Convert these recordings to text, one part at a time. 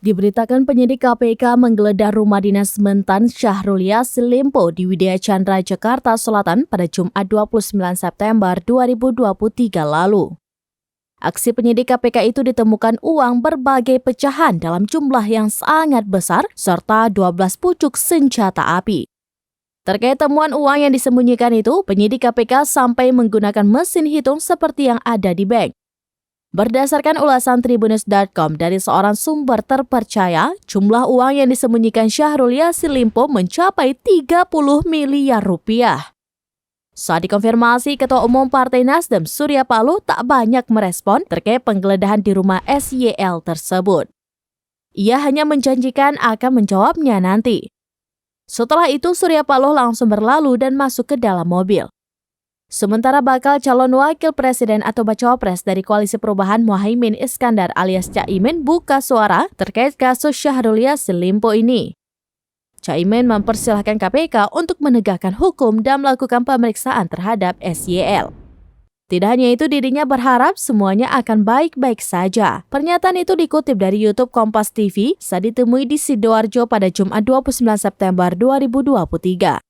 Diberitakan penyidik KPK menggeledah rumah dinas mentan Syahrul Yassin Limpo di Widya Chandra, Jakarta Selatan pada Jumat 29 September 2023 lalu. Aksi penyidik KPK itu ditemukan uang berbagai pecahan dalam jumlah yang sangat besar serta 12 pucuk senjata api. Terkait temuan uang yang disembunyikan itu, penyidik KPK sampai menggunakan mesin hitung seperti yang ada di bank. Berdasarkan ulasan Tribunnews.com dari seorang sumber terpercaya, jumlah uang yang disembunyikan Syahrul Yassin Limpo mencapai 30 miliar rupiah. Saat dikonfirmasi, Ketua Umum Partai Nasdem Surya Paloh tak banyak merespon terkait penggeledahan di rumah SYL tersebut. Ia hanya menjanjikan akan menjawabnya nanti. Setelah itu, Surya Paloh langsung berlalu dan masuk ke dalam mobil. Sementara bakal calon wakil presiden atau bacawapres dari Koalisi Perubahan Muhaimin Iskandar alias Caimin buka suara terkait kasus Syahrul Yassin Limpo ini. Caimin mempersilahkan KPK untuk menegakkan hukum dan melakukan pemeriksaan terhadap SYL. Tidak hanya itu, dirinya berharap semuanya akan baik-baik saja. Pernyataan itu dikutip dari YouTube Kompas TV saat ditemui di Sidoarjo pada Jumat 29 September 2023.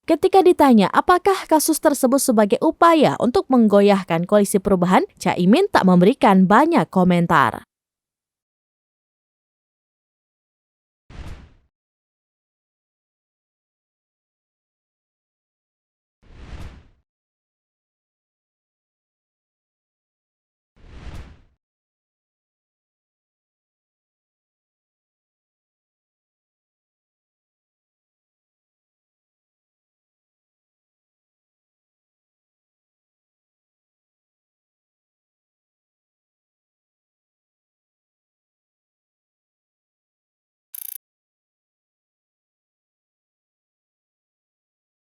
Ketika ditanya apakah kasus tersebut sebagai upaya untuk menggoyahkan Koalisi Perubahan, Caimin tak memberikan banyak komentar.